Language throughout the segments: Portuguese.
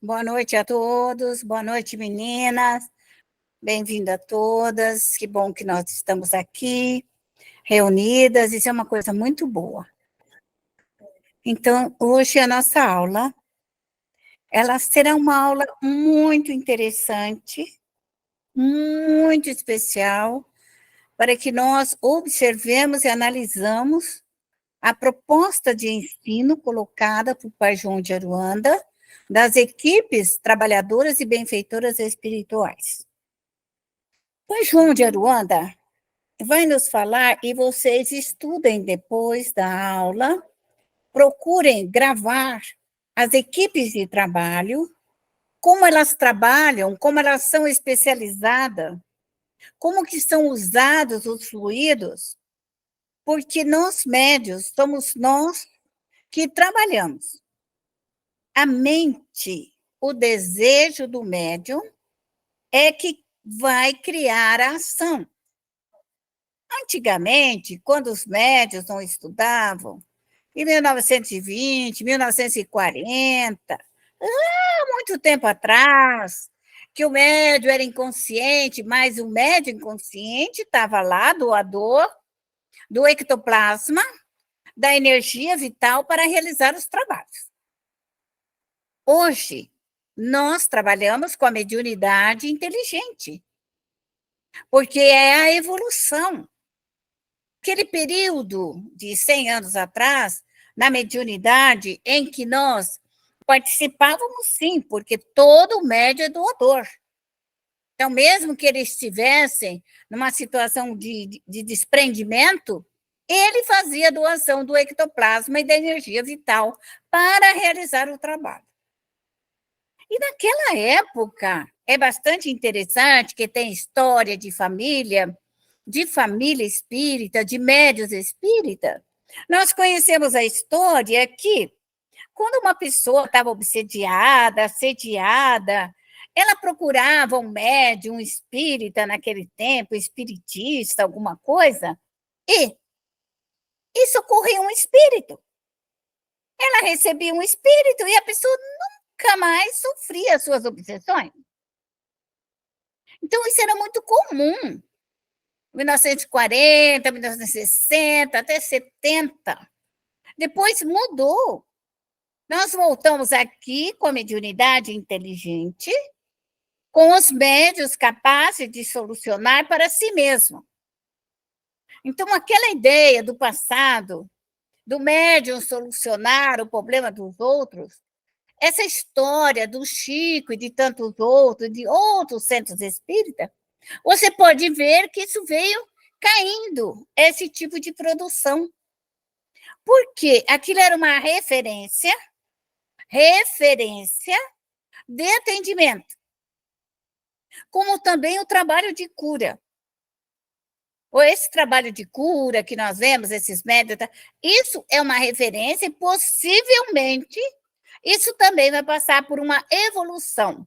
Boa noite a todos, boa noite, meninas. Bem-vinda a todas. Que bom que nós estamos aqui reunidas. Isso é uma coisa muito boa. Então, hoje a nossa aula, ela será uma aula muito interessante, muito especial, para que nós observemos e analisamos a proposta de ensino colocada por Pai João de Aruanda das equipes trabalhadoras e benfeitoras espirituais. Pai João de Aruanda vai nos falar e vocês estudem depois da aula, procurem gravar as equipes de trabalho, como elas trabalham, como elas são especializadas, como que são usados os fluidos, porque nós médios somos nós que trabalhamos. A mente, o desejo do médium é que vai criar a ação. Antigamente, quando os médios não estudavam, em 1920, 1940, há muito tempo atrás, que o médio era inconsciente, mas o médio inconsciente estava lá, doador do ectoplasma, da energia vital para realizar os trabalhos. Hoje, nós trabalhamos com a mediunidade inteligente, porque é a evolução. Aquele período de 100 anos atrás, na mediunidade, em que nós participávamos, sim, porque todo médio é doador. Então, mesmo que eles estivessem numa situação de desprendimento, ele fazia doação do ectoplasma e da energia vital para realizar o trabalho. E naquela época, é bastante interessante que tem história de família espírita, de médios espírita. Nós conhecemos a história que, quando uma pessoa estava obsediada, assediada, ela procurava um médium, um espírita naquele tempo, espiritista, alguma coisa, e socorria um espírito. Ela recebia um espírito e a pessoa nunca mais sofria as suas obsessões. Então, isso era muito comum. 1940, 1960, até 70. Depois mudou. Nós voltamos aqui com a mediunidade inteligente, com os médios capazes de solucionar para si mesmo. Então, aquela ideia do passado, do médium solucionar o problema dos outros, essa história do Chico e de tantos outros, de outros centros espíritas, você pode ver que isso veio caindo, esse tipo de produção. Porque aquilo era uma referência de atendimento, como também o trabalho de cura. Ou esse trabalho de cura que nós vemos, esses métodos, isso é uma referência e possivelmente isso também vai passar por uma evolução.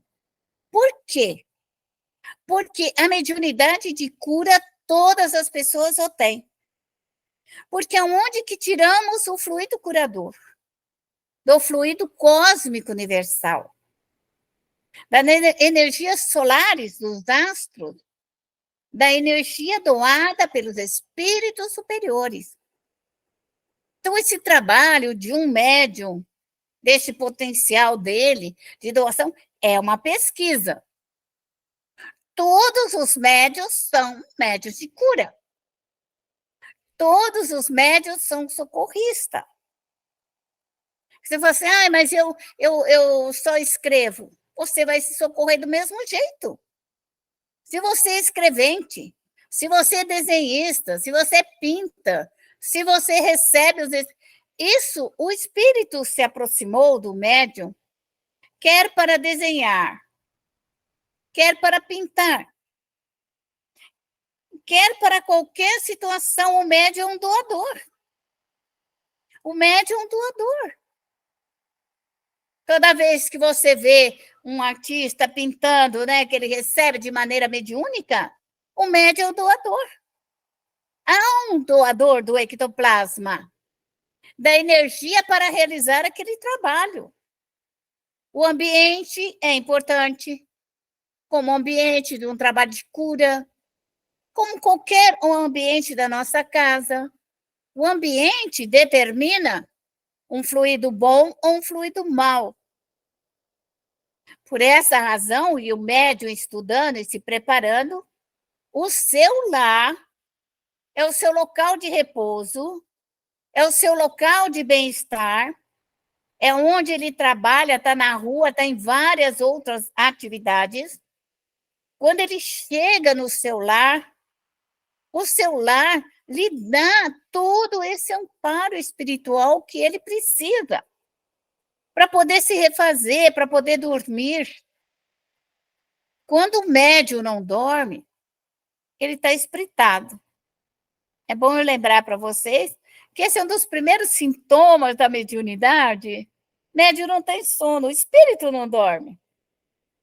Por quê? Porque a mediunidade de cura todas as pessoas o têm. Porque aonde que tiramos o fluido curador? Do fluido cósmico universal, das energias solares dos astros, da energia doada pelos espíritos superiores. Então, esse trabalho de um médium, desse potencial dele de doação, é uma pesquisa. Todos os médios são médios de cura. Todos os médios são socorristas. Você fala assim, mas eu só escrevo. Você vai se socorrer do mesmo jeito. Se você é escrevente, se você é desenhista, se você pinta, se você recebe os... Isso, o espírito se aproximou do médium, quer para desenhar, quer para pintar, quer para qualquer situação, o médium é um doador. O médium é um doador. Toda vez que você vê um artista pintando, né, que ele recebe de maneira mediúnica, o médium é o doador. Há um doador do ectoplasma, da energia para realizar aquele trabalho. O ambiente é importante, como o ambiente de um trabalho de cura, como qualquer ambiente da nossa casa. O ambiente determina um fluido bom ou um fluido mau. Por essa razão, e o médium estudando e se preparando, o seu lar é o seu local de repouso, é o seu local de bem-estar, é onde ele trabalha, está na rua, está em várias outras atividades. Quando ele chega no seu lar, o seu lar lhe dá todo esse amparo espiritual que ele precisa para poder se refazer, para poder dormir. Quando o médium não dorme, ele está espritado. É bom eu lembrar para vocês que esse é um dos primeiros sintomas da mediunidade. Médium não tem sono, o espírito não dorme.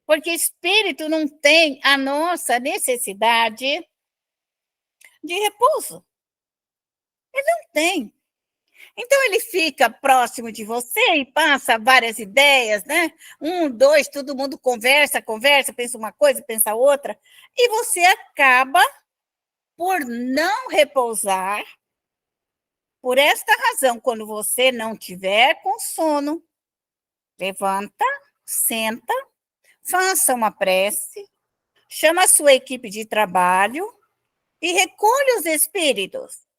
Porque espírito não tem a nossa necessidade de repouso. Ele não tem. Então, ele fica próximo de você e passa várias ideias, né? Um, dois, todo mundo conversa, pensa uma coisa, pensa outra, e você acaba por não repousar. Por esta razão, quando você não tiver com sono, levanta, senta, faça uma prece, chama a sua equipe de trabalho e recolhe os espíritos.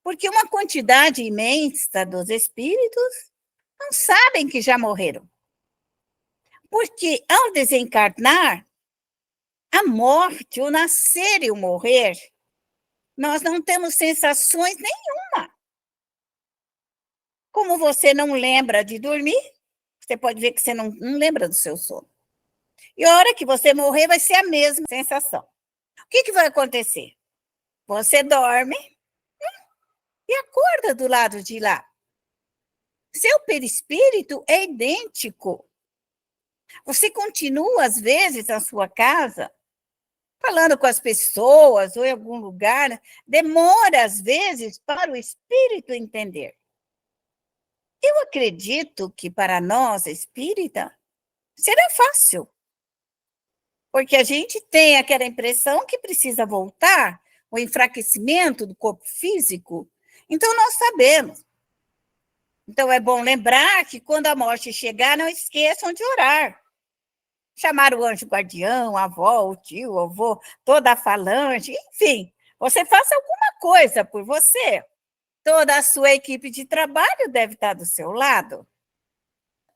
Porque uma quantidade imensa dos espíritos não sabem que já morreram. Porque ao desencarnar, a morte, o nascer e o morrer, nós não temos sensações nenhuma. Como você não lembra de dormir, você pode ver que você não lembra do seu sono. E a hora que você morrer, vai ser a mesma sensação. O que vai acontecer? Você dorme e acorda do lado de lá. Seu perispírito é idêntico. Você continua, às vezes, na sua casa, falando com as pessoas ou em algum lugar, demora, às vezes, para o espírito entender. Eu acredito que, para nós, espírita, será fácil, porque a gente tem aquela impressão que precisa voltar, o enfraquecimento do corpo físico, então nós sabemos. Então, é bom lembrar que, quando a morte chegar, não esqueçam de orar. Chamar o anjo guardião, a avó, o tio, o avô, toda a falange, enfim, você faça alguma coisa por você. Toda a sua equipe de trabalho deve estar do seu lado.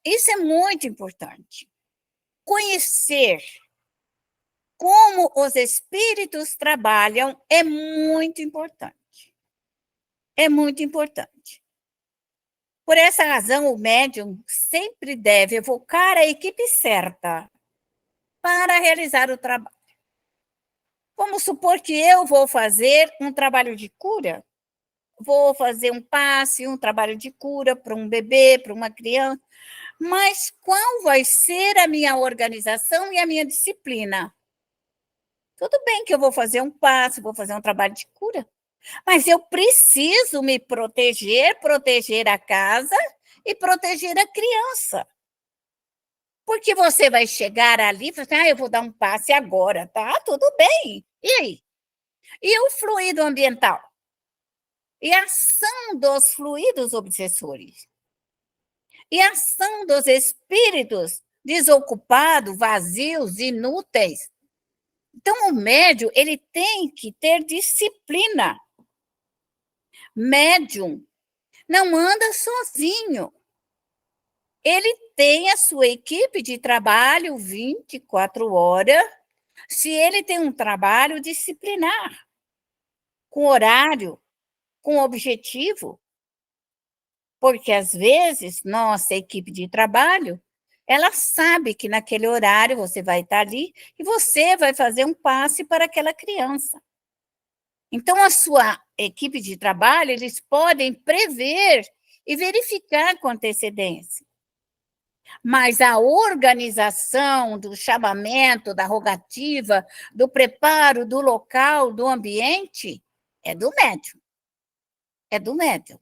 Isso é muito importante. Conhecer como os espíritos trabalham é muito importante. É muito importante. Por essa razão, o médium sempre deve evocar a equipe certa para realizar o trabalho. Vamos supor que eu vou fazer um trabalho de cura, vou fazer um passe, um trabalho de cura para um bebê, para uma criança, mas qual vai ser a minha organização e a minha disciplina? Tudo bem que eu vou fazer um passe, vou fazer um trabalho de cura, mas eu preciso me proteger a casa e proteger a criança. Porque você vai chegar ali e falar assim, eu vou dar um passe agora, tá? Tudo bem. E aí? E o fluido ambiental? E a ação dos fluidos obsessores? E a ação dos espíritos desocupados, vazios, inúteis? Então, o médium, ele tem que ter disciplina. Médium não anda sozinho. Ele tem a sua equipe de trabalho 24 horas, se ele tem um trabalho disciplinar, com horário, com objetivo, porque às vezes nossa equipe de trabalho, ela sabe que naquele horário você vai estar ali e você vai fazer um passe para aquela criança. Então, a sua equipe de trabalho, eles podem prever e verificar com antecedência. Mas a organização do chamamento, da rogativa, do preparo do local, do ambiente, é do médium. É do médium.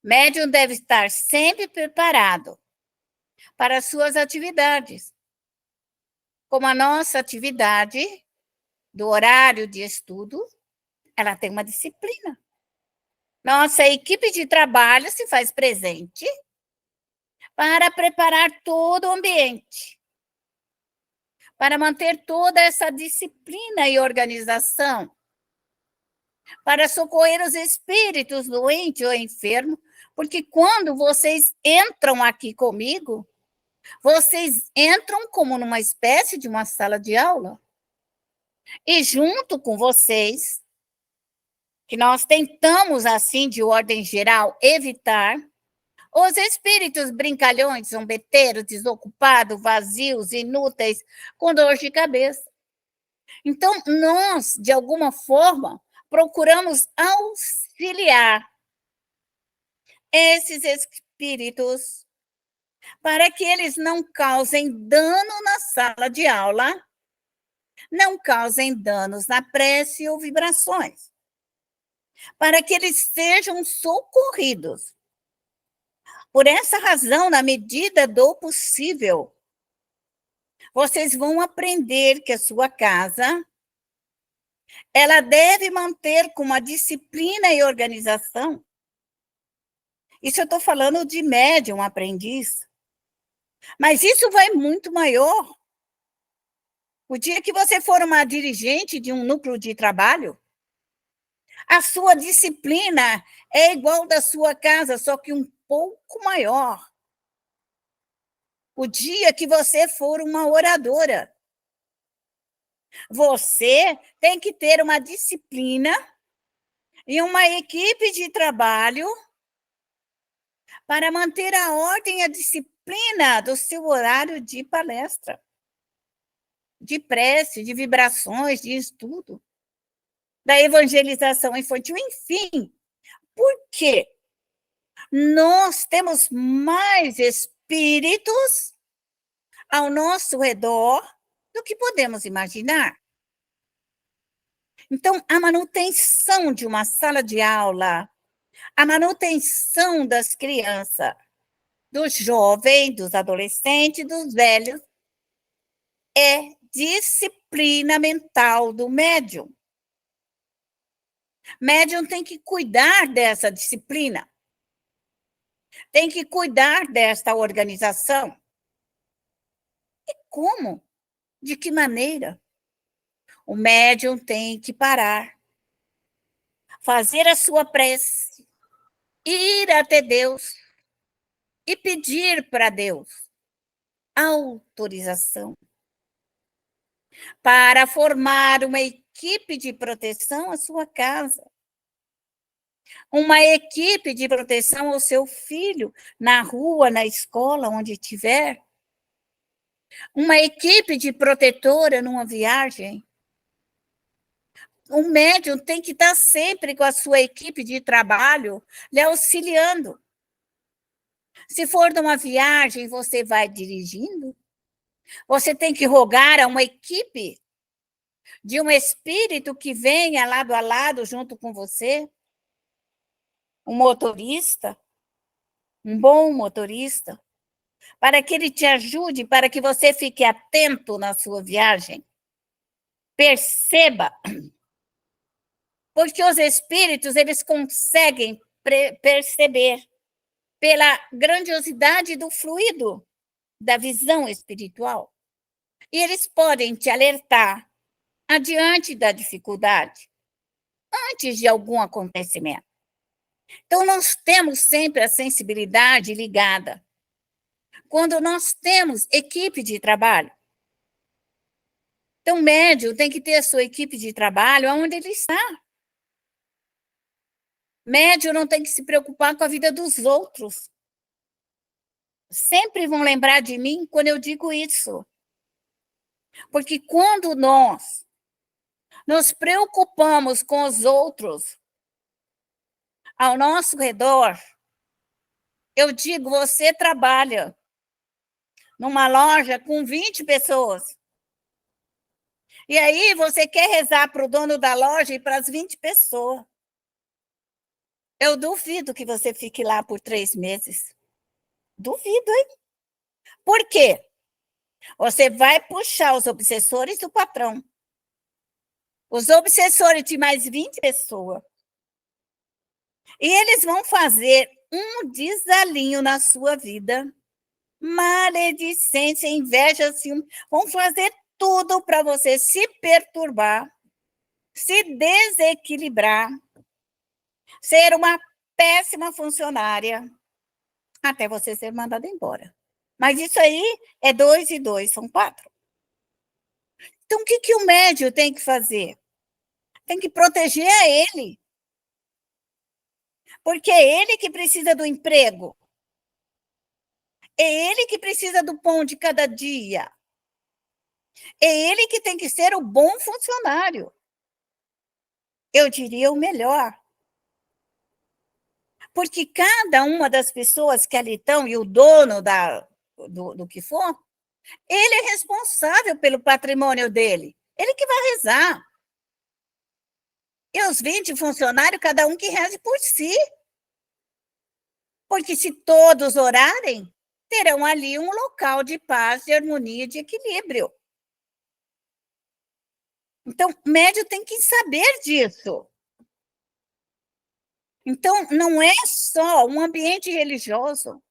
Médium deve estar sempre preparado para as suas atividades, como a nossa atividade do horário de estudo, ela tem uma disciplina. Nossa equipe de trabalho se faz presente para preparar todo o ambiente, para manter toda essa disciplina e organização, para socorrer os espíritos doentes ou enfermos, porque quando vocês entram aqui comigo, vocês entram como numa espécie de uma sala de aula, e junto com vocês, que nós tentamos, assim, de ordem geral, evitar os espíritos brincalhões, zombeteiros, desocupados, vazios, inúteis, com dor de cabeça. Então, nós, de alguma forma, procuramos auxiliar esses espíritos para que eles não causem dano na sala de aula, não causem danos na prece ou vibrações, para que eles sejam socorridos. Por essa razão, na medida do possível, vocês vão aprender que a sua casa, ela deve manter com uma disciplina e organização. Isso eu estou falando de médium, aprendiz. Mas isso vai muito maior. O dia que você for uma dirigente de um núcleo de trabalho, a sua disciplina é igual da sua casa, só que um pouco maior. O dia que você for uma oradora, você tem que ter uma disciplina e uma equipe de trabalho para manter a ordem e a disciplina do seu horário de palestra, de prece, de vibrações, de estudo, da evangelização infantil, enfim. Por quê? Nós temos mais espíritos ao nosso redor do que podemos imaginar. Então, a manutenção de uma sala de aula, a manutenção das crianças, dos jovens, dos adolescentes, dos velhos, é disciplina mental do médium. Médium tem que cuidar dessa disciplina, tem que cuidar desta organização. E como? De que maneira? O médium tem que parar, fazer a sua prece, ir até Deus e pedir para Deus autorização para formar uma equipe de proteção à sua casa, uma equipe de proteção ao seu filho, na rua, na escola, onde estiver, uma equipe de protetora numa viagem. O médium tem que estar sempre com a sua equipe de trabalho lhe auxiliando. Se for numa viagem, você vai dirigindo, você tem que rogar a uma equipe de um espírito que venha lado a lado junto com você, um motorista, um bom motorista, para que ele te ajude, para que você fique atento na sua viagem. Perceba, porque os espíritos, eles conseguem perceber pela grandiosidade do fluido da visão espiritual. E eles podem te alertar adiante da dificuldade, antes de algum acontecimento. Então, nós temos sempre a sensibilidade ligada. Quando nós temos equipe de trabalho, então, o médium tem que ter a sua equipe de trabalho onde ele está. Médium não tem que se preocupar com a vida dos outros. Sempre vão lembrar de mim quando eu digo isso. Porque quando nós nos preocupamos com os outros ao nosso redor, eu digo, você trabalha numa loja com 20 pessoas. E aí você quer rezar para o dono da loja e para as 20 pessoas. Eu duvido que você fique lá por 3 meses. Duvido, hein? Por quê? Você vai puxar os obsessores do patrão. Os obsessores de mais 20 pessoas. E eles vão fazer um desalinho na sua vida. Maledicência, inveja, ciúme. Vão fazer tudo para você se perturbar, se desequilibrar, ser uma péssima funcionária, até você ser mandada embora. Mas isso aí é 2 e 2, são 4. Então, o que o médium tem que fazer? Tem que proteger a ele. Porque é ele que precisa do emprego. É ele que precisa do pão de cada dia. É ele que tem que ser o bom funcionário. Eu diria o melhor. Porque cada uma das pessoas que ali estão, e o dono do que for, ele é responsável pelo patrimônio dele. Ele que vai rezar. E os 20 funcionários, cada um que reze por si. Porque se todos orarem, terão ali um local de paz, de harmonia, de equilíbrio. Então, o médium tem que saber disso. Então, não é só um ambiente religioso.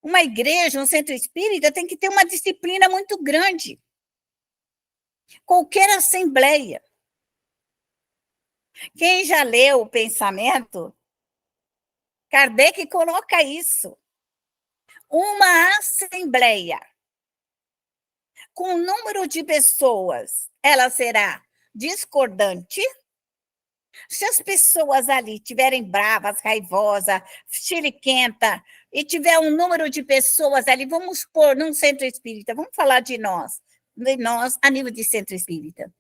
Uma igreja, um centro espírita tem que ter uma disciplina muito grande. Qualquer assembleia. Quem já leu o Pensamento, Kardec coloca isso. Uma assembleia com o número de pessoas, ela será discordante. Se as pessoas ali estiverem bravas, raivosas, chiliquenta, e tiver um número de pessoas ali, vamos pôr num centro espírita, vamos falar de nós a nível de centro espírita.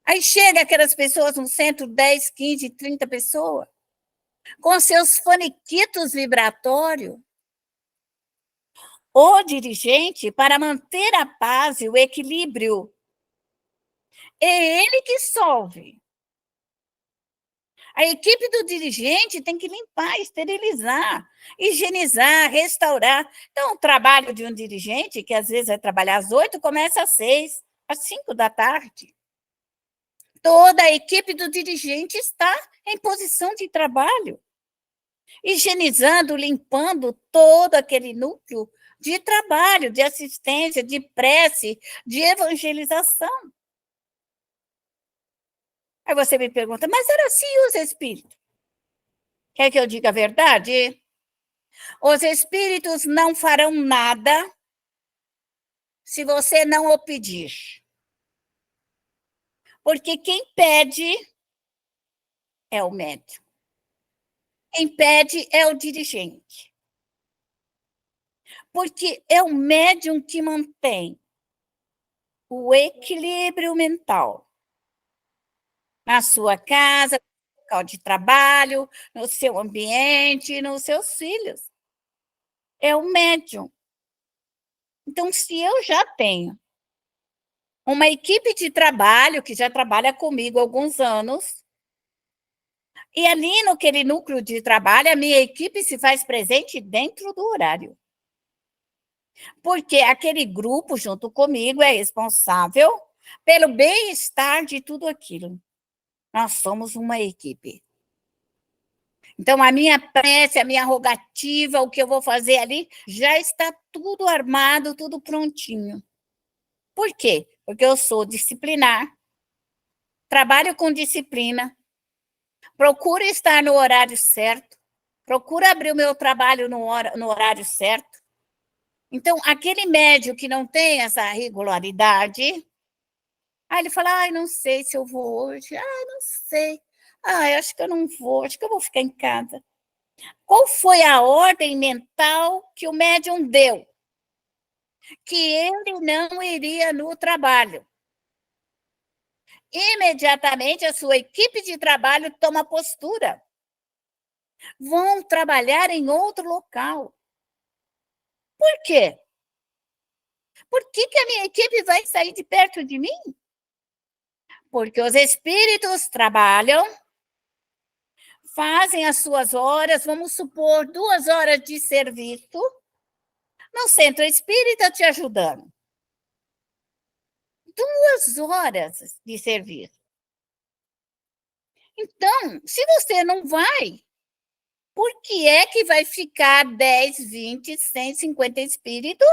Aí chega aquelas pessoas no centro, 10, 15, 30 pessoas, com seus faniquitos vibratórios. O dirigente, para manter a paz e o equilíbrio, é ele que solve. A equipe do dirigente tem que limpar, esterilizar, higienizar, restaurar. Então, o trabalho de um dirigente, que às vezes vai trabalhar às 8, começa às 6, às 5 da tarde. Toda a equipe do dirigente está em posição de trabalho, higienizando, limpando todo aquele núcleo de trabalho, de assistência, de prece, de evangelização. Aí você me pergunta, mas era assim os espíritos? Quer que eu diga a verdade? Os espíritos não farão nada se você não o pedir. Porque quem pede é o médium. Quem pede é o dirigente. Porque é o médium que mantém o equilíbrio mental na sua casa, no local de trabalho, no seu ambiente, nos seus filhos. É o médium. Então, se eu já tenho uma equipe de trabalho que já trabalha comigo há alguns anos, e ali naquele núcleo de trabalho, a minha equipe se faz presente dentro do horário. Porque aquele grupo, junto comigo, é responsável pelo bem-estar de tudo aquilo. Nós somos uma equipe. Então, a minha prece, a minha rogativa, o que eu vou fazer ali, já está tudo armado, tudo prontinho. Por quê? Porque eu sou disciplinar, trabalho com disciplina, procuro estar no horário certo, procuro abrir o meu trabalho no horário certo. Então, aquele médium que não tem essa regularidade, aí ele fala, ai, não sei se eu vou hoje, ai, não sei, ai, acho que eu não vou, acho que eu vou ficar em casa. Qual foi a ordem mental que o médium deu? Que ele não iria no trabalho. Imediatamente, a sua equipe de trabalho toma postura. Vão trabalhar em outro local. Por quê? Por que a minha equipe vai sair de perto de mim? Porque os espíritos trabalham fazem as suas horas, vamos supor, 2 horas de serviço no centro espírita te ajudando. 2 horas de serviço. Então, se você não vai, por que é que vai ficar 10, 20, 150 espíritos?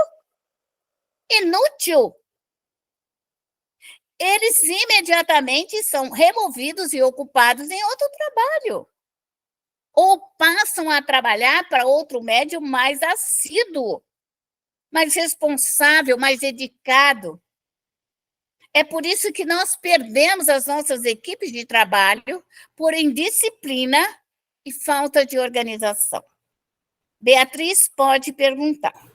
Inútil. Eles imediatamente são removidos e ocupados em outro trabalho. Ou passam a trabalhar para outro médium mais assíduo, mais responsável, mais dedicado. É por isso que nós perdemos as nossas equipes de trabalho por indisciplina e falta de organização. Beatriz pode perguntar.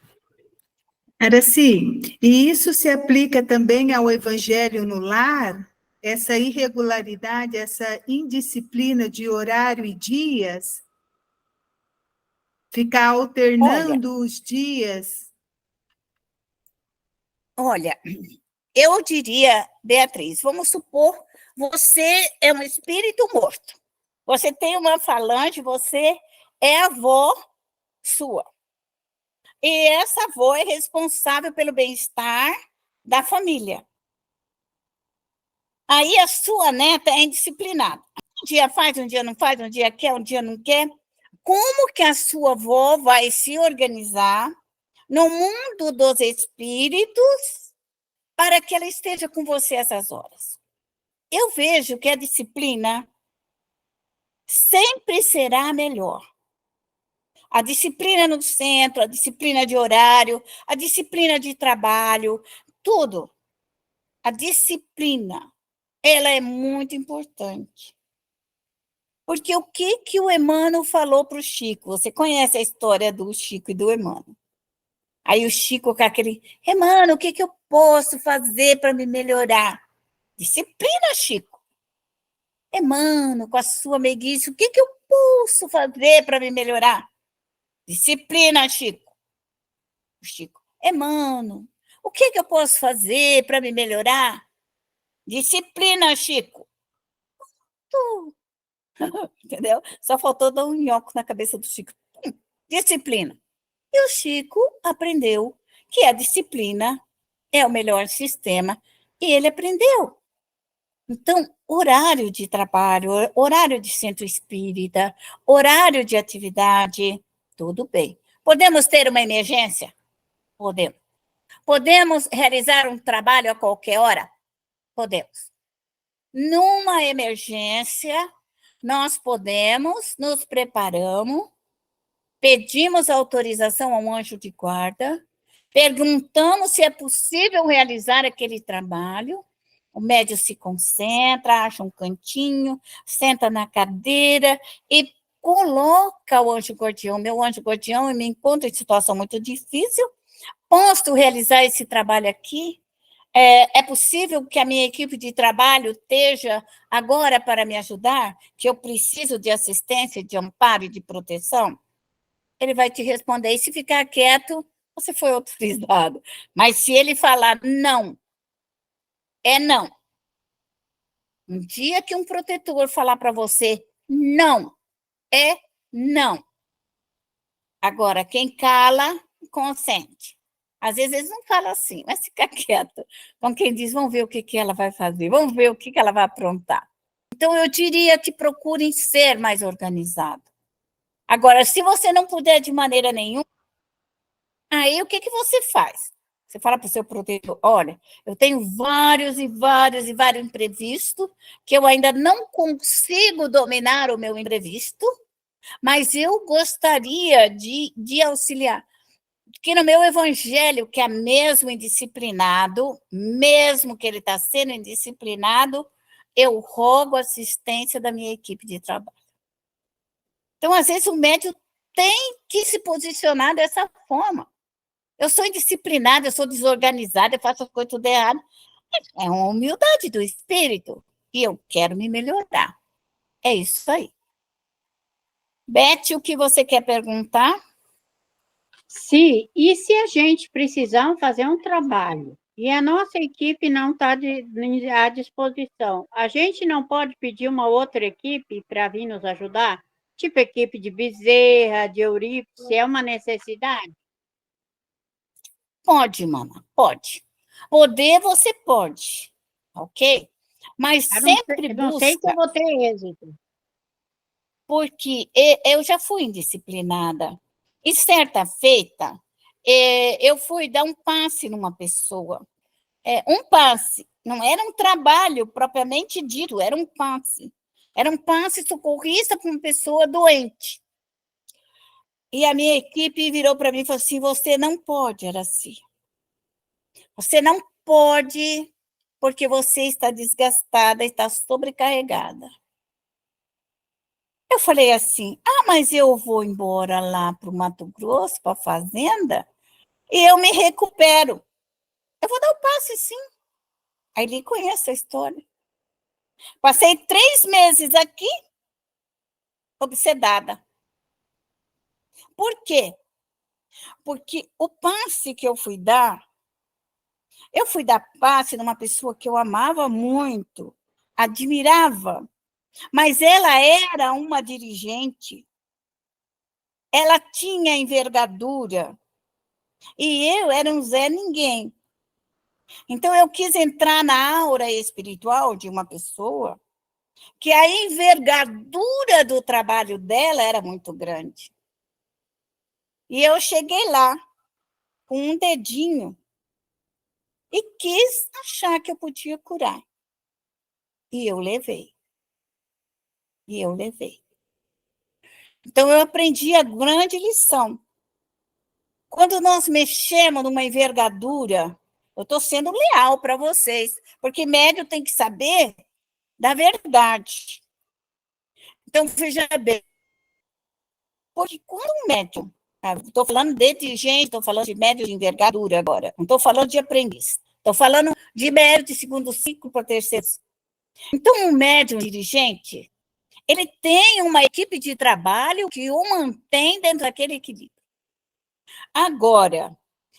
Araci, e isso se aplica também ao evangelho no lar? Essa irregularidade, essa indisciplina de horário e dias? Ficar alternando os dias? Olha, eu diria, Beatriz, vamos supor, você é um espírito morto. Você tem uma falange, você é avó sua. E essa avó é responsável pelo bem-estar da família. Aí a sua neta é indisciplinada. Um dia faz, um dia não faz, um dia quer, um dia não quer. Como que a sua avó vai se organizar no mundo dos espíritos para que ela esteja com você essas horas? Eu vejo que a disciplina sempre será melhor. A disciplina no centro, a disciplina de horário, a disciplina de trabalho, tudo. A disciplina, ela é muito importante. Porque o que o Emmanuel falou para o Chico? Você conhece a história do Chico e do Emmanuel. Aí o Chico com aquele, Emmanuel, o que eu posso fazer para me melhorar? Disciplina, Chico. Emmanuel, com a sua meiguice, o que eu posso fazer para me melhorar? Disciplina, Chico. Chico, Emmanuel, o que eu posso fazer para me melhorar? Disciplina, Chico. Entendeu? Só faltou dar um nhoco na cabeça do Chico. Disciplina. E o Chico aprendeu que a disciplina é o melhor sistema e ele aprendeu. Então, horário de trabalho, horário de centro espírita, horário de atividade, tudo bem. Podemos ter uma emergência? Podemos. Podemos realizar um trabalho a qualquer hora? Podemos. Numa emergência, nós podemos, nos preparamos, pedimos autorização ao anjo de guarda, perguntamos se é possível realizar aquele trabalho, o médium se concentra, acha um cantinho, senta na cadeira e coloca o anjo guardião. Meu anjo guardião, eu me encontro em situação muito difícil, posso realizar esse trabalho aqui? É possível que a minha equipe de trabalho esteja agora para me ajudar? Que eu preciso de assistência, de amparo e de proteção? Ele vai te responder, e se ficar quieto, você foi autorizado. Mas se ele falar não, é não. Um dia que um protetor falar para você não, é não. Agora, quem cala, consente. Às vezes eles não falam assim, mas fica quieto. Então, quem diz, vamos ver o que ela vai fazer, vamos ver o que ela vai aprontar. Então, eu diria que procurem ser mais organizados. Agora, se você não puder de maneira nenhuma, aí o que você faz? Você fala para o seu protetor, olha, eu tenho vários imprevistos, que eu ainda não consigo dominar o meu imprevisto, mas eu gostaria de auxiliar. Que no meu evangelho, que é mesmo indisciplinado, mesmo que ele está sendo indisciplinado, eu rogo assistência da minha equipe de trabalho. Então, às vezes, o médium tem que se posicionar dessa forma. Eu sou indisciplinada, eu sou desorganizada, eu faço as coisas tudo errado. É uma humildade do espírito e eu quero me melhorar. É isso aí. Beth, o que você quer perguntar? Sim, e se a gente precisar fazer um trabalho e a nossa equipe não está à disposição, a gente não pode pedir uma outra equipe para vir nos ajudar? Tipo equipe de Bezerra, de Eurípides, é uma necessidade? Pode, mama, pode. Poder, você pode, ok? Mas sempre Eu não sei se eu busca, vou ter êxito. porque eu já fui indisciplinada. E certa feita, eu fui dar um passe numa pessoa. Um passe, não era um trabalho propriamente dito, era um passe. Era um passe socorrista para uma pessoa doente. E a minha equipe virou para mim e falou assim: você não pode, Araci. Você não pode, porque você está desgastada, está sobrecarregada. Eu falei assim: mas eu vou embora lá para o Mato Grosso, para a fazenda, e eu me recupero. Eu vou dar o passe, sim. Aí ele conhece a história. Passei 3 meses aqui, obsedada. Por quê? Porque o passe que eu fui dar passe numa pessoa que eu amava muito, admirava, mas ela era uma dirigente, ela tinha envergadura, e eu era um Zé Ninguém. Então, eu quis entrar na aura espiritual de uma pessoa que a envergadura do trabalho dela era muito grande. E eu cheguei lá com um dedinho e quis achar que eu podia curar. E eu levei. Então, eu aprendi a grande lição. Quando nós mexemos numa envergadura, eu estou sendo leal para vocês, porque médium tem que saber da verdade. Então, veja bem, porque quando um médium, estou falando de dirigente, estou falando de médium de envergadura agora, não estou falando de aprendiz, estou falando de médium de segundo ciclo para terceiro ciclo. Então, um médium dirigente, ele tem uma equipe de trabalho que o mantém dentro daquele equilíbrio. Agora,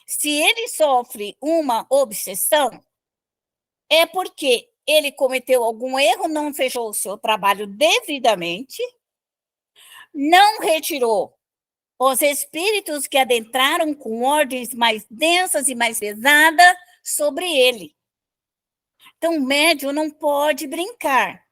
se ele sofre uma obsessão, é porque ele cometeu algum erro, não fechou o seu trabalho devidamente, não retirou os espíritos que adentraram com ordens mais densas e mais pesadas sobre ele. Então, o médium não pode brincar.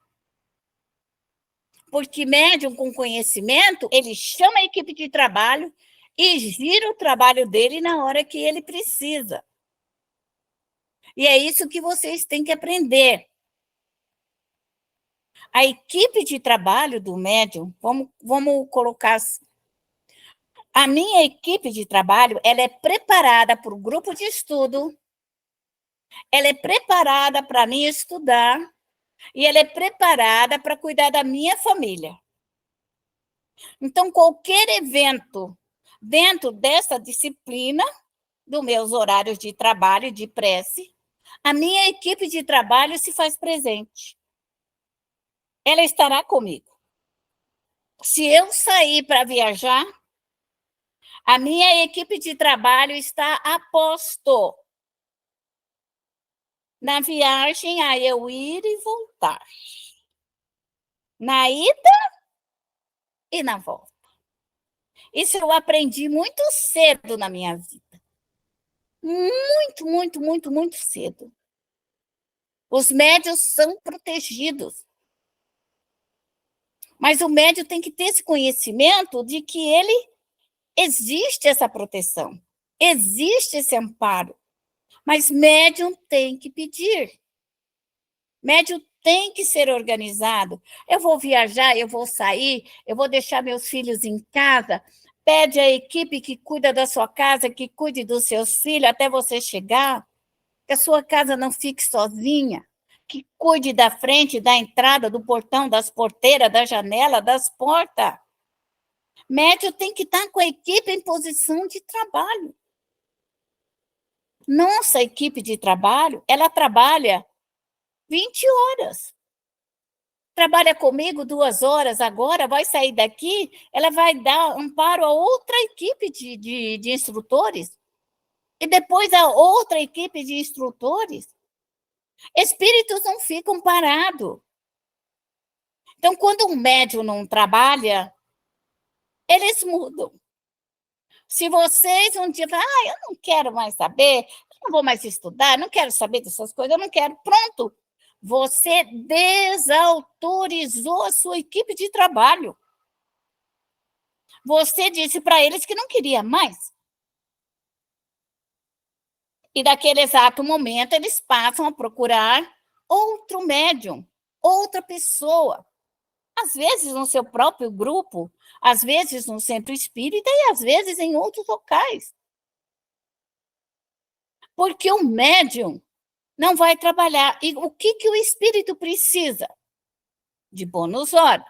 Porque médium com conhecimento, ele chama a equipe de trabalho e gira o trabalho dele na hora que ele precisa. E é isso que vocês têm que aprender. A equipe de trabalho do médium, vamos colocar assim, a minha equipe de trabalho, ela é preparada para o grupo de estudo, ela é preparada para mim estudar e ela é preparada para cuidar da minha família. Então, qualquer evento dentro dessa disciplina, dos meus horários de trabalho e de prece, a minha equipe de trabalho se faz presente. Ela estará comigo. Se eu sair para viajar, a minha equipe de trabalho está a posto na viagem a eu ir e voltar. Na ida e na volta. Isso eu aprendi muito cedo na minha vida. Muito, muito, muito, muito cedo. Os médios são protegidos. Mas o médio tem que ter esse conhecimento de que ele existe essa proteção, existe esse amparo. Mas médium tem que pedir. Médium tem que ser organizado. Eu vou viajar, eu vou sair, eu vou deixar meus filhos em casa. Pede à equipe que cuida da sua casa, que cuide dos seus filhos até você chegar. Que a sua casa não fique sozinha. Que cuide da frente, da entrada, do portão, das porteiras, da janela, das portas. Médium tem que estar com a equipe em posição de trabalho. Nossa equipe de trabalho, ela trabalha 20 horas. Trabalha comigo 2 horas agora, vai sair daqui, ela vai dar amparo a outra equipe de instrutores. E depois a outra equipe de instrutores. Espíritos não ficam parados. Então, quando um médium não trabalha eles mudam. Se vocês um dia falarem, eu não quero mais saber, eu não vou mais estudar, não quero saber dessas coisas, eu não quero, pronto. Você desautorizou a sua equipe de trabalho. Você disse para eles que não queria mais. E naquele exato momento, eles passam a procurar outro médium, outra pessoa. Às vezes no seu próprio grupo, às vezes no centro espírita e às vezes em outros locais. Porque o médium não vai trabalhar. E o que o espírito precisa? De bônus hora.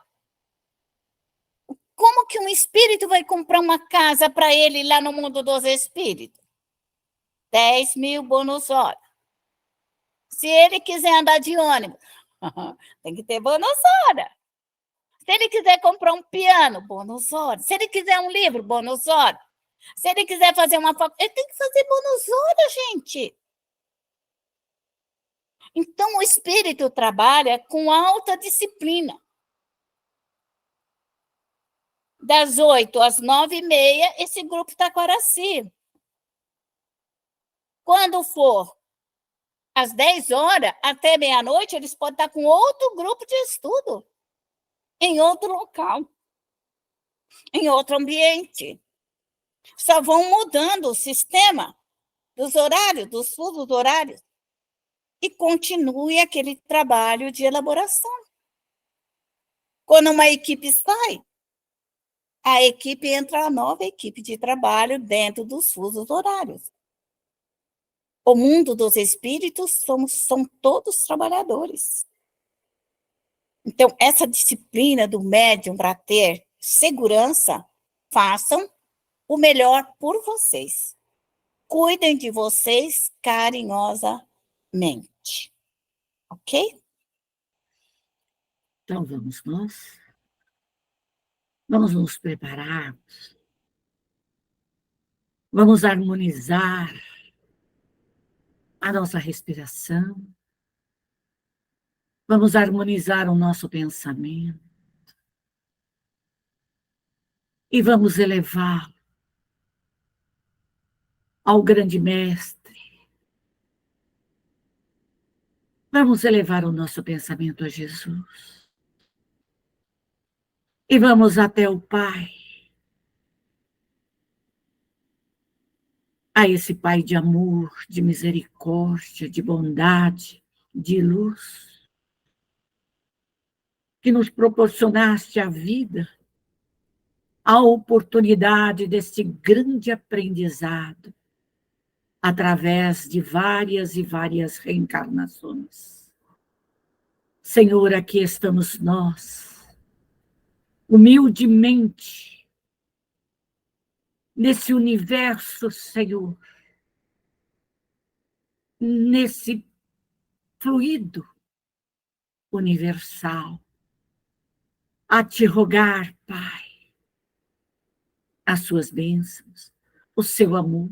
Como que um espírito vai comprar uma casa para ele lá no mundo dos espíritos? 10 mil bônus hora. Se ele quiser andar de ônibus, tem que ter bônus hora. Se ele quiser comprar um piano, bônus hora. Se ele quiser um livro, bônus hora. Se ele quiser fazer uma faculdade, ele tem que fazer bônus hora, gente. Então, o espírito trabalha com alta disciplina. Das 8 às 9h30, esse grupo está com Araci. Quando for às 10 horas, até meia-noite, eles podem estar com outro grupo de estudo, em outro local, em outro ambiente. Só vão mudando o sistema dos horários, dos fusos horários, e continue aquele trabalho de elaboração. Quando uma equipe sai, a equipe entra a nova equipe de trabalho dentro dos fusos horários. O mundo dos espíritos são todos trabalhadores. Então, essa disciplina do médium para ter segurança, façam o melhor por vocês. Cuidem de vocês carinhosamente. Ok? Então, vamos nós. Vamos nos preparar. Vamos harmonizar a nossa respiração. Vamos harmonizar o nosso pensamento. E vamos elevar ao grande mestre. Vamos elevar o nosso pensamento a Jesus. E vamos até o Pai. A esse Pai de amor, de misericórdia, de bondade, de luz, que nos proporcionaste a vida, a oportunidade deste grande aprendizado, através de várias e várias reencarnações. Senhor, aqui estamos nós, humildemente, nesse universo, Senhor, nesse fluido universal, a te rogar, Pai, as suas bênçãos, o seu amor.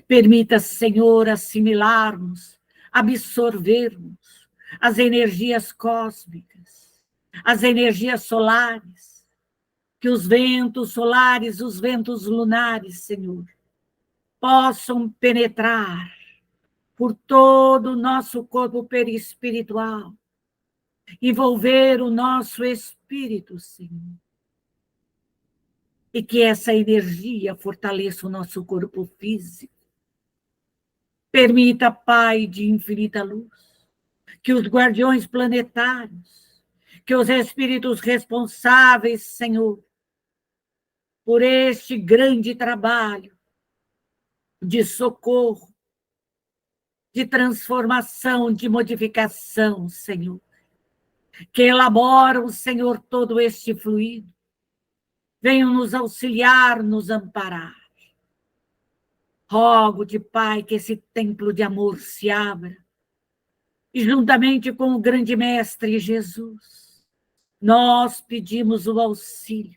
Permita, Senhor, assimilarmos, absorvermos as energias cósmicas, as energias solares, que os ventos solares, os ventos lunares, Senhor, possam penetrar por todo o nosso corpo perispiritual, envolver o nosso espírito, Senhor. E que essa energia fortaleça o nosso corpo físico. Permita, Pai de infinita luz, que os guardiões planetários, que os espíritos responsáveis, Senhor, por este grande trabalho de socorro, de transformação, de modificação, Senhor, que elaboram, Senhor, todo este fluido, venham nos auxiliar, nos amparar. Rogo-te, Pai, que esse templo de amor se abra, e juntamente com o grande mestre Jesus, nós pedimos o auxílio,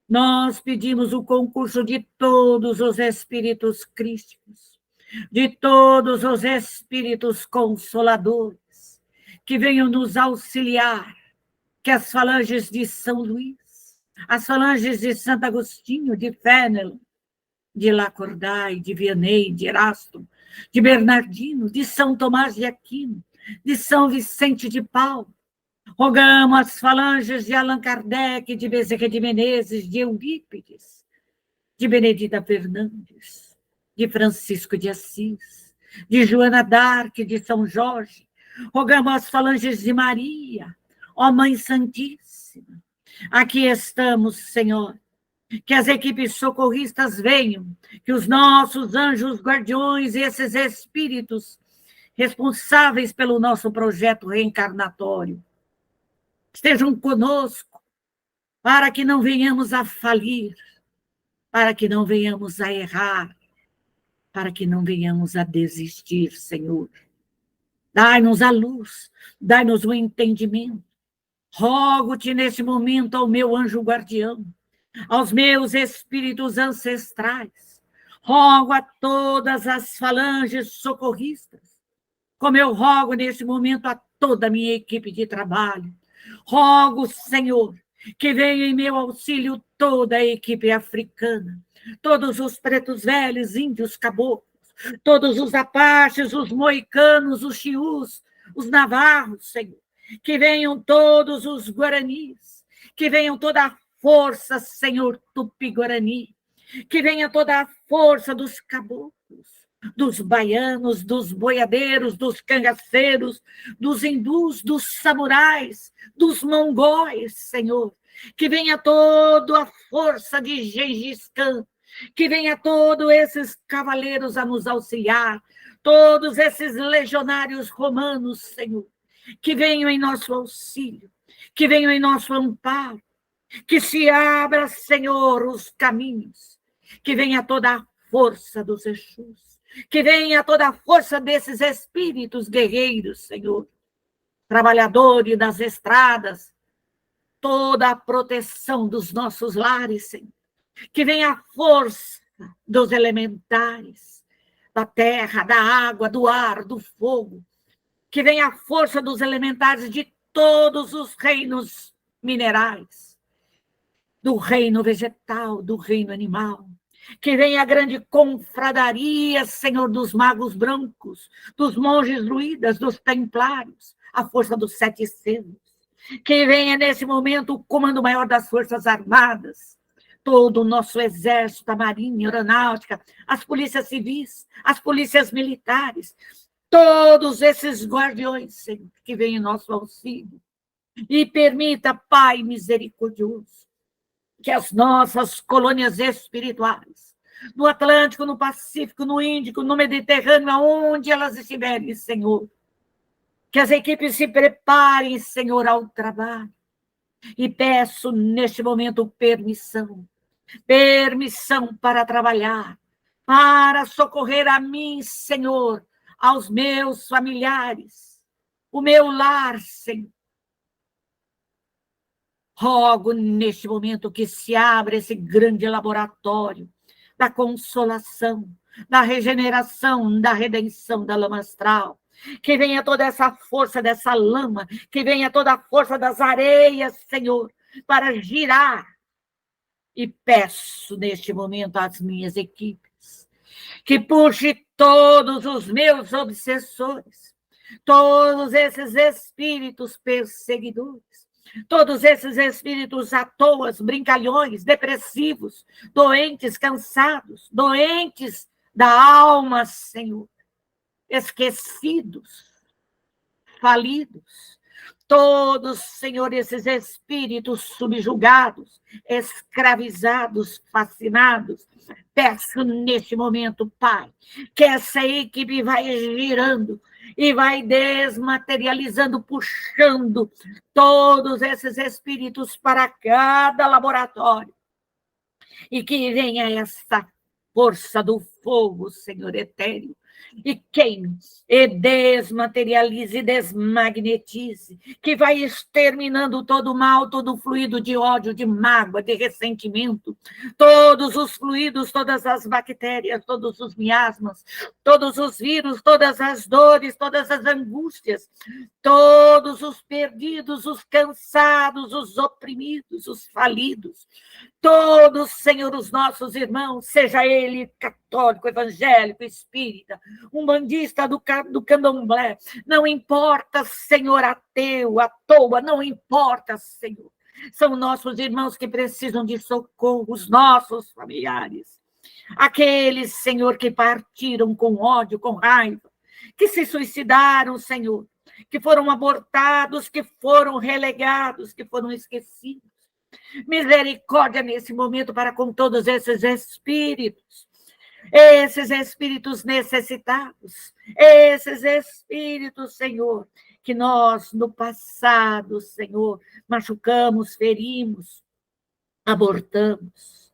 nós pedimos o concurso de todos os espíritos crísticos, de todos os espíritos consoladores, que venham nos auxiliar, que as falanges de São Luís, as falanges de Santo Agostinho, de Fenelon, de Lacordaire, de Vianney, de Erasto, de Bernardino, de São Tomás de Aquino, de São Vicente de Paulo. Rogamos as falanges de Allan Kardec, de Bezerra de Menezes, de Eurípides, de Benedita Fernandes, de Francisco de Assis, de Joana d'Arc, de São Jorge. Rogamos as falanges de Maria, ó Mãe Santíssima. Aqui estamos, Senhor. Que as equipes socorristas venham, que os nossos anjos guardiões e esses espíritos responsáveis pelo nosso projeto reencarnatório estejam conosco, para que não venhamos a falir, para que não venhamos a errar, para que não venhamos a desistir, Senhor. Dai-nos a luz, dai-nos o entendimento. Rogo-te nesse momento ao meu anjo guardião, aos meus espíritos ancestrais, rogo a todas as falanges socorristas, como eu rogo nesse momento a toda a minha equipe de trabalho. Rogo, Senhor, que venha em meu auxílio toda a equipe africana, todos os pretos velhos, índios, caboclos, todos os apaches, os moicanos, os chiús, os navarros, Senhor, que venham todos os guaranis, que venham toda a força, Senhor, tupi-guarani, que venha toda a força dos caboclos, dos baianos, dos boiadeiros, dos cangaceiros, dos hindus, dos samurais, dos mongóis, Senhor, que venha toda a força de Gengis Khan, que venha todos esses cavaleiros a nos auxiliar, todos esses legionários romanos, Senhor, que venham em nosso auxílio, que venham em nosso amparo, que se abra, Senhor, os caminhos, que venha toda a força dos Exus, que venha toda a força desses espíritos guerreiros, Senhor, trabalhadores das estradas, toda a proteção dos nossos lares, Senhor, que venha a força dos elementares, da terra, da água, do ar, do fogo, que venha a força dos elementares de todos os reinos minerais, do reino vegetal, do reino animal, que venha a grande confradaria, Senhor, dos magos brancos, dos monges druidas, dos templários, a força dos 7 selos, que venha nesse momento o comando maior das forças armadas, todo o nosso exército, a marinha, a aeronáutica, as polícias civis, as polícias militares, todos esses guardiões, Senhor, que venham em nosso auxílio, e permita, Pai misericordioso, que as nossas colônias espirituais, no Atlântico, no Pacífico, no Índico, no Mediterrâneo, aonde elas estiverem, Senhor, que as equipes se preparem, Senhor, ao trabalho. E peço, neste momento, permissão para trabalhar, para socorrer a mim, Senhor, aos meus familiares, o meu lar, Senhor. Rogo, neste momento, que se abra esse grande laboratório da consolação, da regeneração, da redenção da lama astral. Que venha toda essa força dessa lama, que venha toda a força das areias, Senhor, para girar. E peço, neste momento, às minhas equipes, que puxe todos os meus obsessores, todos esses espíritos perseguidores, todos esses espíritos à toa, brincalhões, depressivos, doentes, cansados, doentes da alma, Senhor, esquecidos, falidos, todos, Senhor, esses espíritos subjugados, escravizados, fascinados, peço neste momento, Pai, que essa equipe vai girando e vai desmaterializando, puxando todos esses espíritos para cada laboratório. E que venha essa força do fogo, Senhor etéreo, e queime, e desmaterialize, e desmagnetize, que vai exterminando todo o mal, todo o fluido de ódio, de mágoa, de ressentimento, todos os fluidos, todas as bactérias, todos os miasmas, todos os vírus, todas as dores, todas as angústias, todos os perdidos, os cansados, os oprimidos, os falidos, todos, Senhor, os nossos irmãos, seja ele católico, evangélico, espírita, umbandista do candomblé, não importa, Senhor, ateu, à toa, não importa, Senhor. São nossos irmãos que precisam de socorro, os nossos familiares. Aqueles, Senhor, que partiram com ódio, com raiva, que se suicidaram, Senhor, que foram abortados, que foram relegados, que foram esquecidos. Misericórdia nesse momento para com todos esses espíritos necessitados, esses espíritos, Senhor, que nós no passado, Senhor, machucamos, ferimos, abortamos,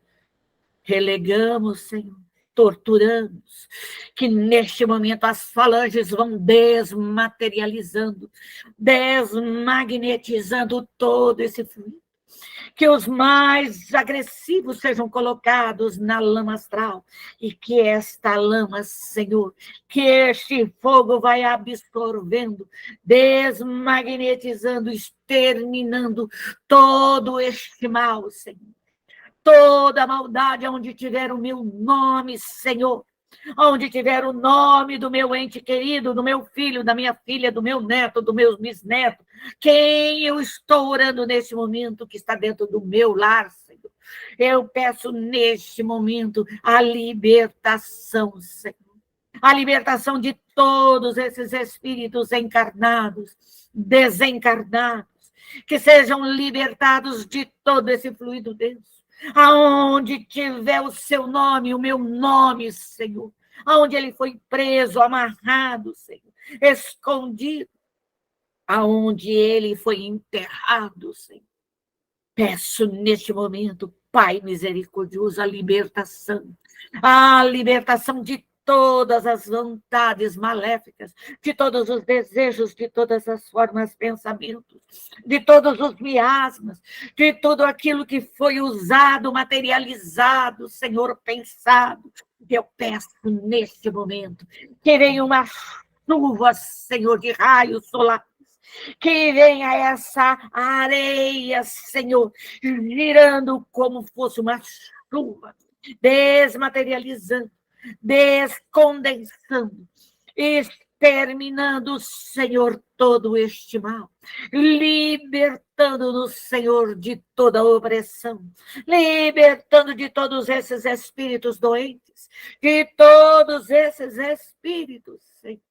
relegamos, Senhor, torturamos, que neste momento as falanges vão desmaterializando, desmagnetizando todo esse fluido. Que os mais agressivos sejam colocados na lama astral e que esta lama, Senhor, que este fogo vai absorvendo, desmagnetizando, exterminando todo este mal, Senhor. Toda a maldade onde tiver o meu nome, Senhor, onde tiver o nome do meu ente querido, do meu filho, da minha filha, do meu neto, do meu bisneto, quem eu estou orando neste momento, que está dentro do meu lar, Senhor. Eu peço neste momento a libertação, Senhor. A libertação de todos esses espíritos encarnados, desencarnados, que sejam libertados de todo esse fluido denso. Aonde tiver o seu nome, o meu nome, Senhor, aonde ele foi preso, amarrado, Senhor, escondido, aonde ele foi enterrado, Senhor. Peço neste momento, Pai misericordioso, a libertação de todas as vontades maléficas, de todos os desejos, de todas as formas de pensamentos, de todos os miasmas, de tudo aquilo que foi usado, materializado, Senhor, pensado. Eu peço neste momento que venha uma chuva, Senhor, de raios solares, que venha essa areia, Senhor, girando como fosse uma chuva, desmaterializando, descondensando, exterminando, Senhor, todo este mal, libertando-nos, Senhor, de toda opressão, libertando de todos esses espíritos doentes, de todos esses espíritos, Senhor,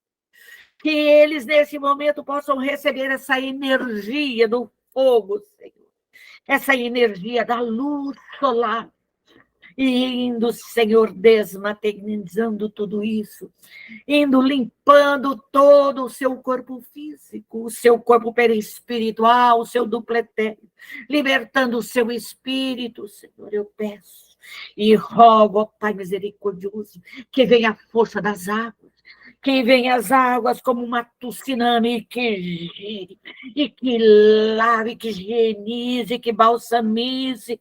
que eles nesse momento possam receber essa energia do fogo, Senhor, essa energia da luz solar, e indo, Senhor, desmaterializando tudo isso, indo limpando todo o seu corpo físico, o seu corpo perispiritual, o seu duplo etéreo, libertando o seu espírito, Senhor, eu peço e rogo, ó Pai misericordioso, que venha a força das águas, que venha as águas como uma tsunami, que gire, e que lave, que higienize, que balsamize,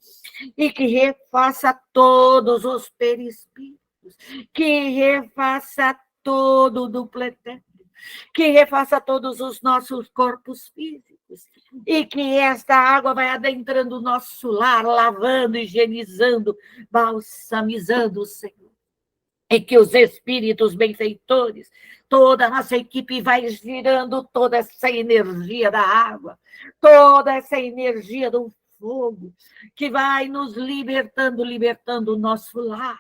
e que refaça todos os perispíritos, que refaça todo o duplo etéreo, que refaça todos os nossos corpos físicos, e que esta água vai adentrando o nosso lar, lavando, higienizando, balsamizando, Senhor. E que os espíritos benfeitores, toda a nossa equipe vai girando toda essa energia da água, toda essa energia do fogo, que vai nos libertando o nosso lar,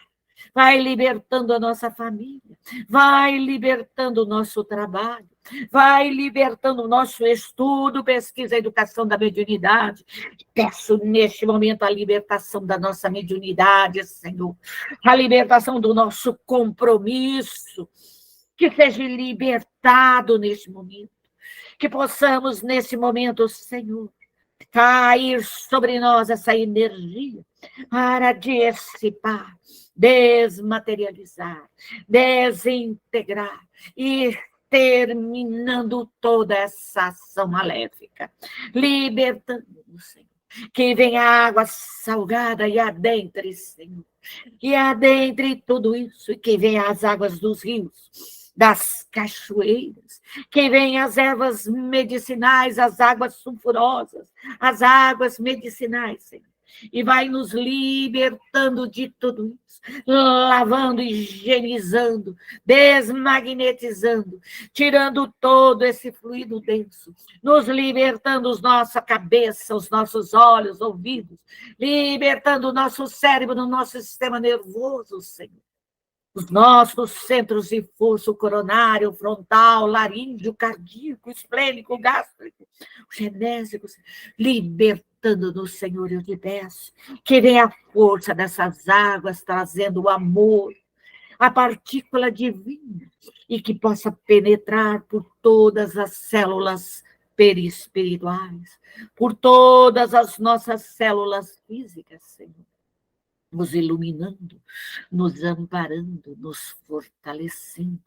vai libertando a nossa família, vai libertando o nosso trabalho, vai libertando o nosso estudo, pesquisa, educação da mediunidade. Peço neste momento a libertação da nossa mediunidade, Senhor, a libertação do nosso compromisso, que seja libertado neste momento, que possamos nesse momento, Senhor, cair sobre nós essa energia para dissipar desmaterializar, desintegrar e terminando toda essa ação maléfica, libertando-nos, Senhor. Que venha água salgada e adentre, Senhor. E adentre tudo isso, e que venha as águas dos rios, das cachoeiras, que venha as ervas medicinais, as águas sulfurosas, as águas medicinais, Senhor. E vai nos libertando de tudo isso, lavando, higienizando, desmagnetizando, tirando todo esse fluido denso, nos libertando os nossa cabeça, os nossos olhos, ouvidos, libertando o nosso cérebro, o nosso sistema nervoso, Senhor. Os nossos centros de força, o coronário, frontal, laríngeo, cardíaco, esplênico, gástrico, genésico, libertando-nos, Senhor, eu te peço, que venha a força dessas águas, trazendo o amor, a partícula divina, e que possa penetrar por todas as células perispirituais, por todas as nossas células físicas, Senhor, nos iluminando, nos amparando, nos fortalecendo.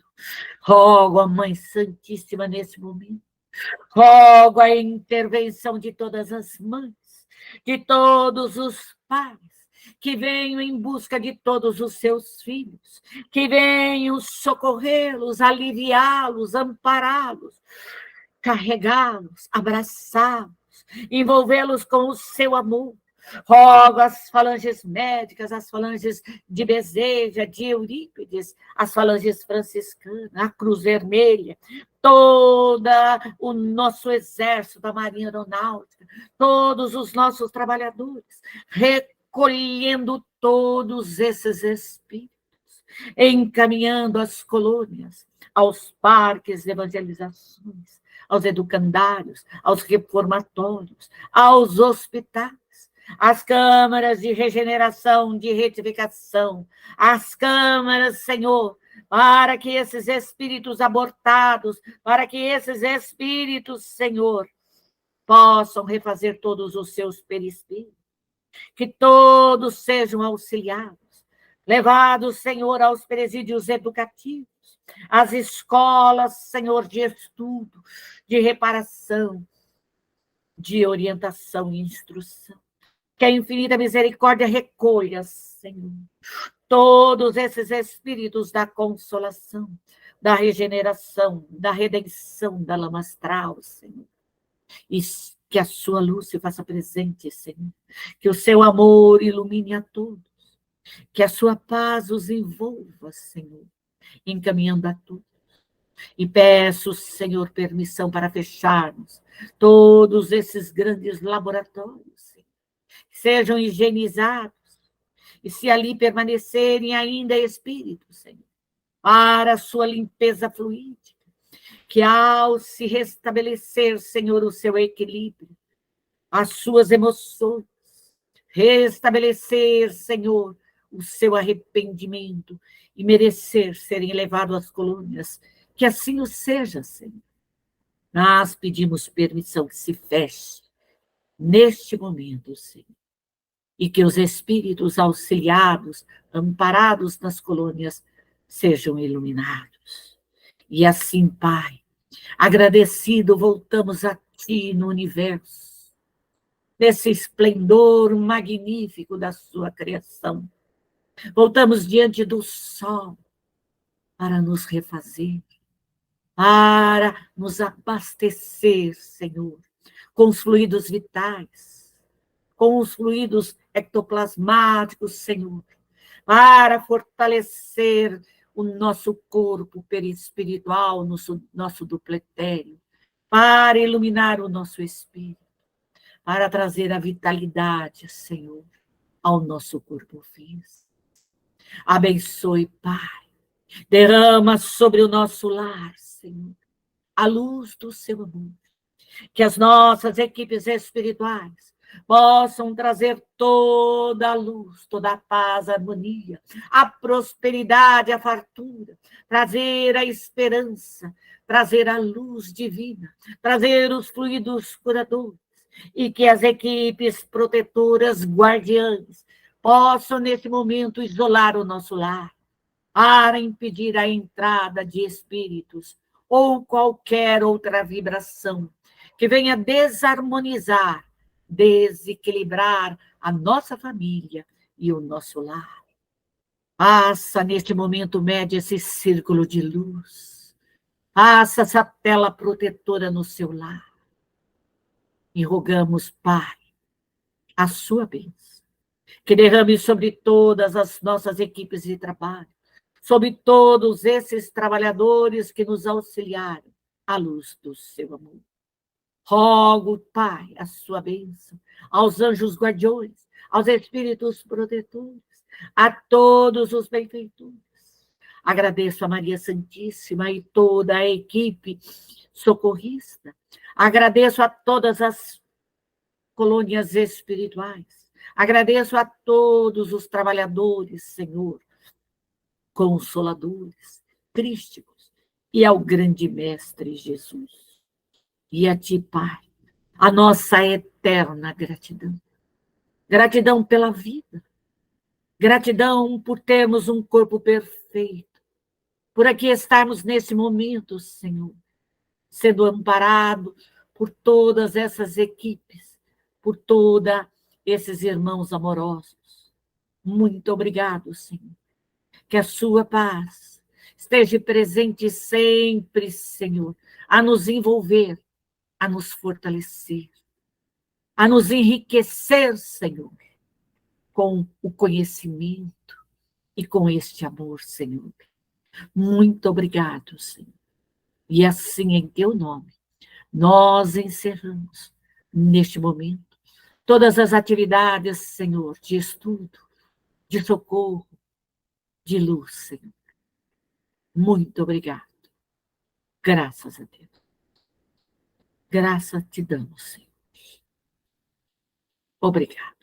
Rogo a Mãe Santíssima nesse momento, rogo a intervenção de todas as mães, de todos os pais, que venham em busca de todos os seus filhos, que venham socorrê-los, aliviá-los, ampará-los, carregá-los, abraçá-los, envolvê-los com o seu amor. Rogo as falanges médicas, as falanges de Beseja, de Eurípides, as falanges franciscanas, a Cruz Vermelha, todo o nosso exército da Marinha Aeronáutica, todos os nossos trabalhadores, recolhendo todos esses espíritos, encaminhando as colônias, aos parques de evangelizações, aos educandários, aos reformatórios, aos hospitais, as câmaras de regeneração, de retificação, as câmaras, Senhor, para que esses espíritos abortados, para que esses espíritos, Senhor, possam refazer todos os seus perispíritos, que todos sejam auxiliados, levados, Senhor, aos presídios educativos, às escolas, Senhor, de estudo, de reparação, de orientação e instrução. Que a infinita misericórdia recolha, Senhor, todos esses espíritos da consolação, da regeneração, da redenção da lama astral, Senhor. E que a sua luz se faça presente, Senhor. Que o seu amor ilumine a todos. Que a sua paz os envolva, Senhor, encaminhando a todos. E peço, Senhor, permissão para fecharmos todos esses grandes laboratórios, sejam higienizados, e se ali permanecerem ainda espíritos, Senhor, para a sua limpeza fluídica, que ao se restabelecer, Senhor, o seu equilíbrio, as suas emoções, restabelecer, Senhor, o seu arrependimento e merecer serem levados às colônias, que assim o seja, Senhor. Nós pedimos permissão que se feche neste momento, Senhor, e que os espíritos auxiliados, amparados nas colônias, sejam iluminados. E assim, Pai, agradecido, voltamos a Ti no universo, nesse esplendor magnífico da sua criação. Voltamos diante do sol para nos refazer, para nos abastecer, Senhor, com os fluidos vitais, com os fluidos ectoplasmáticos, Senhor, para fortalecer o nosso corpo perispiritual, nosso dupletério, para iluminar o nosso espírito, para trazer a vitalidade, Senhor, ao nosso corpo físico. Abençoe, Pai, derrama sobre o nosso lar, Senhor, a luz do seu amor, que as nossas equipes espirituais possam trazer toda a luz, toda a paz, a harmonia, a prosperidade, a fartura, trazer a esperança, trazer a luz divina, trazer os fluidos curadores, e que as equipes protetoras, guardiãs, possam, nesse momento, isolar o nosso lar, para impedir a entrada de espíritos ou qualquer outra vibração que venha desarmonizar, desequilibrar a nossa família e o nosso lar. Passa, neste momento, mede esse círculo de luz. Passa essa tela protetora no seu lar. E rogamos, Pai, a sua bênção, que derrame sobre todas as nossas equipes de trabalho, sobre todos esses trabalhadores que nos auxiliaram, à luz do seu amor. Rogo, Pai, a sua bênção aos anjos guardiões, aos espíritos protetores, a todos os benfeitores. Agradeço a Maria Santíssima e toda a equipe socorrista. Agradeço a todas as colônias espirituais. Agradeço a todos os trabalhadores, Senhor, consoladores, crísticos, e ao grande Mestre Jesus. E a Ti, Pai, a nossa eterna gratidão. Gratidão pela vida. Gratidão por termos um corpo perfeito. Por aqui estarmos nesse momento, Senhor, sendo amparado por todas essas equipes, por todos esses irmãos amorosos. Muito obrigado, Senhor. Que a sua paz esteja presente sempre, Senhor, a nos envolver, a nos fortalecer, a nos enriquecer, Senhor, com o conhecimento e com este amor, Senhor. Muito obrigado, Senhor. E assim, em teu nome, nós encerramos, neste momento, todas as atividades, Senhor, de estudo, de socorro, de luz, Senhor. Muito obrigado. Graças a Deus. Graça te damos, Senhor. Obrigado.